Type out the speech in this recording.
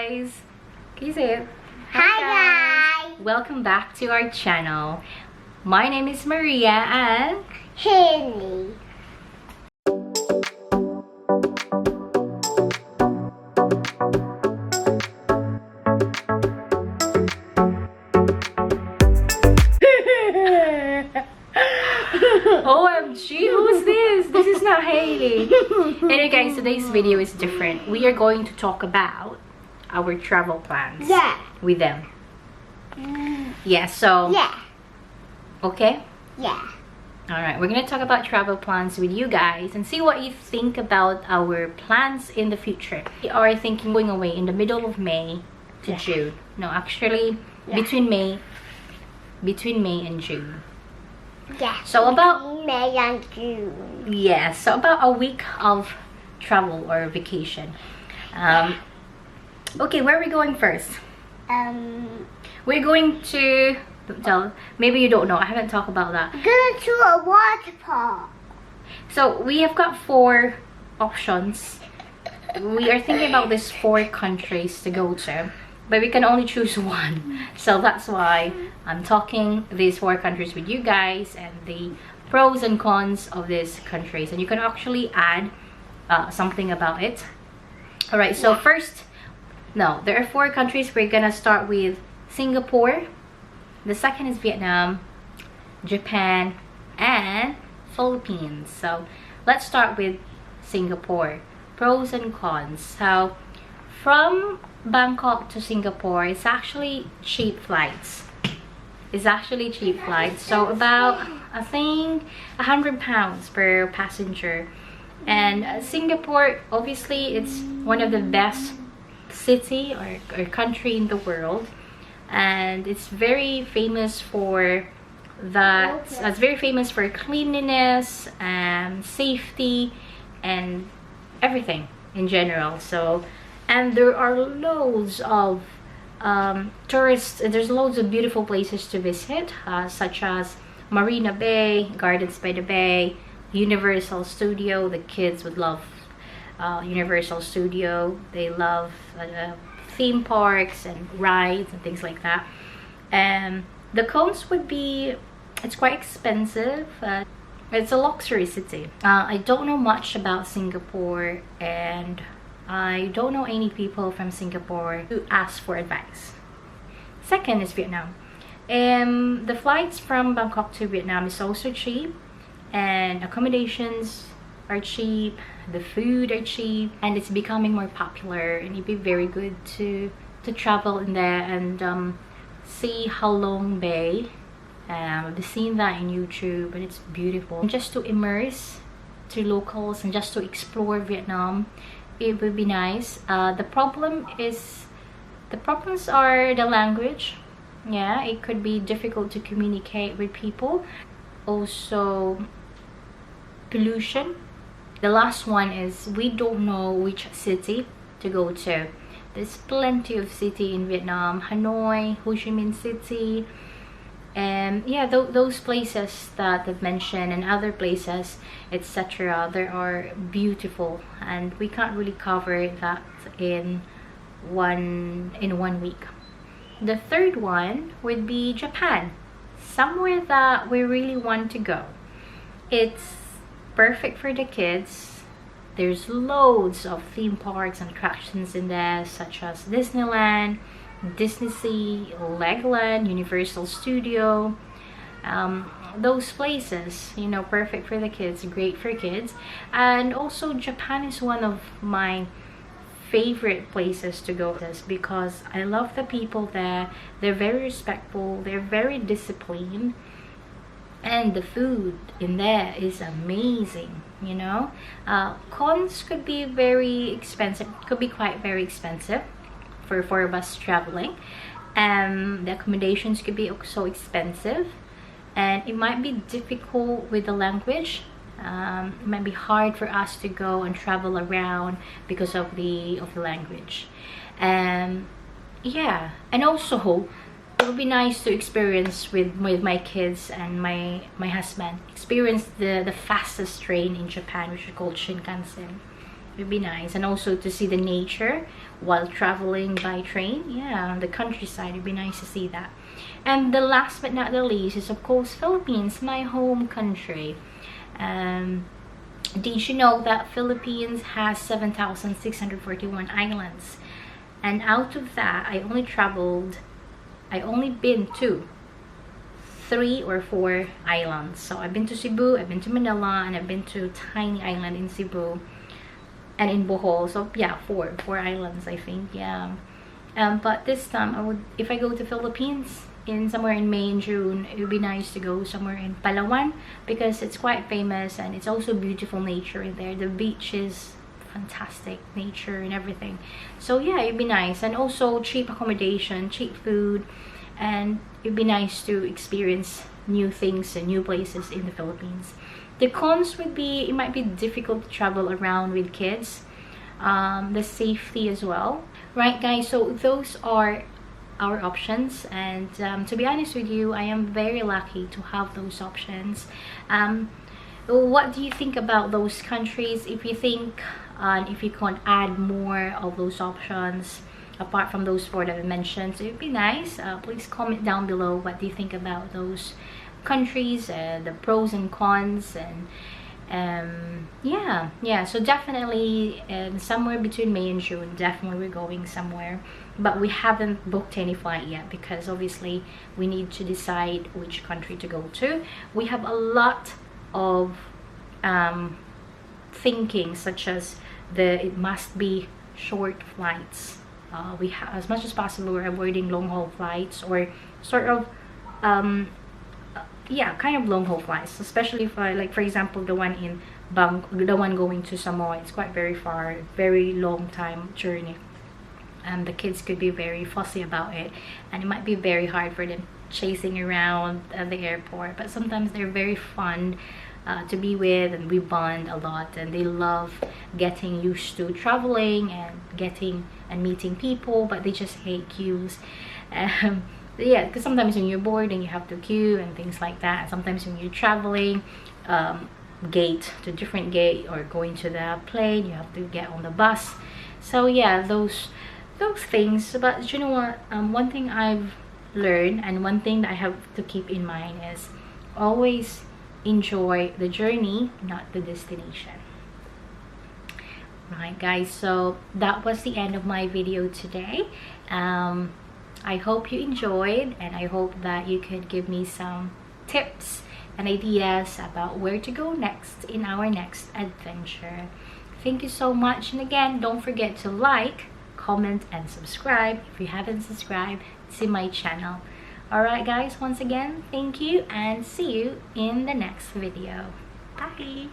guys! Can you say it? Hi guys! Welcome back to our channel. My name is Maria and Haley. OMG, who's this? This is not Haley. Anyway guys, today's video is different. We are going to talk about our travel plans with them. Yeah, so... Yeah. Okay? Yeah. Alright, we're going to talk about travel plans with you guys and see what you think about our plans in the future. We are thinking going away in the middle of May to June. No, actually, between May and June. Yeah. So about May and June. yeah, so about a week of travel or vacation. Okay, where are we going first? We're going to maybe you don't know. I haven't talked about that. Go to a water park. So we have got 4 options. We are thinking about these 4 countries to go to, but we can only choose one. So that's why I'm talking these 4 countries with you guys and the pros and cons of these countries, and you can actually add something about it. All right, so first, no, there are 4 countries. We're gonna start with Singapore. The second is Vietnam, Japan, and Philippines. So let's start with Singapore. Pros and cons. So from Bangkok to Singapore, it's actually cheap flights. So about, I think, £100 per passenger. And Singapore, obviously, it's one of the best city or country in the world, and it's very famous for that. It's very famous for cleanliness and safety and everything in general. So, and there are loads of tourists. There's loads of beautiful places to visit, such as Marina Bay, Gardens by the Bay, Universal Studio. The kids would love Universal Studio. They love theme parks and rides and things like that. And the cons would be it's quite expensive. It's a luxury city. I don't know much about Singapore, and I don't know any people from Singapore who ask for advice. Second is Vietnam. The flights from Bangkok to Vietnam is also cheap, and accommodations are cheap, the food are cheap, and it's becoming more popular, and it'd be very good to travel in there and see Halong Bay. I've seen that in YouTube, and it's beautiful. And just to immerse to locals and just to explore Vietnam, it would be nice. The problems are the language. Yeah, it could be difficult to communicate with people. Also, pollution. The last one is we don't know which city to go to. There's plenty of city in Vietnam: Hanoi, Ho Chi Minh City, and yeah, those places that I've mentioned and other places, etc. They are beautiful, and we can't really cover that in one week. The third one would be Japan, somewhere that we really want to go. It's perfect for the kids. There's loads of theme parks and attractions in there, such as Disneyland, Disney Sea, Legoland, Universal Studio. Those places, you know, perfect for the kids, great for kids. And also Japan is one of my favorite places to go because I love the people there. They're very respectful, they're very disciplined, and the food in there is amazing, you know. Cons could be very expensive, could be quite very expensive for 4 of us traveling, and the accommodations could be so expensive, and it might be difficult with the language. It might be hard for us to go and travel around because of the language. Yeah, and also it would be nice to experience with my kids and my husband, experience the fastest train in Japan, which is called Shinkansen. It'd be nice. And also to see the nature while traveling by train. Yeah, the countryside, it'd be nice to see that. And the last but not the least is of course Philippines, my home country. Did you know that Philippines has 7,641 islands? And out of that, I only been to 3 or 4 islands. So I've been to Cebu, I've been to Manila, and I've been to tiny island in Cebu and in Bohol. So yeah, four islands, I think. Yeah. But this time, if I go to Philippines somewhere in May and June, it would be nice to go somewhere in Palawan because it's quite famous and it's also beautiful nature in there. The beach is fantastic, nature and everything. So yeah, it'd be nice. And also cheap accommodation, cheap food, and it'd be nice to experience new things and new places in the Philippines. The cons would be it might be difficult to travel around with kids. The safety as well. Right guys, so those are our options, and to be honest with you, I am very lucky to have those options. What do you think about those countries? If you think if you can add more of those options apart from those 4 that I mentioned, so it'd be nice. Please comment down below what do you think about those countries, the pros and cons, and yeah, so definitely somewhere between May and June, definitely we're going somewhere, but we haven't booked any flight yet because obviously we need to decide which country to go to. We have a lot of thinking, such as it must be short flights. As much as possible, we're avoiding long haul flights, or sort of yeah, kind of long haul flights, especially for, like, for example, the one going to Samoa. It's quite very far, very long time journey, and the kids could be very fussy about it, and it might be very hard for them chasing around at the airport. But sometimes they're very fun to be with, and we bond a lot, and they love getting used to traveling and meeting people, but they just hate queues. Yeah, because sometimes when you're bored and you have to queue and things like that. Sometimes when you're traveling gate to different gate, or going to the plane, you have to get on the bus. So yeah, those things. But you know what, one thing I've learned, and one thing that I have to keep in mind, is always enjoy the journey, not the destination. Right guys, so that was the end of my video today. I hope you enjoyed, and I hope that you could give me some tips and ideas about where to go next in our next adventure. Thank you so much, and again, don't forget to like, comment, and subscribe if you haven't subscribed to my channel. Alright guys, once again, thank you, and see you in the next video. Bye!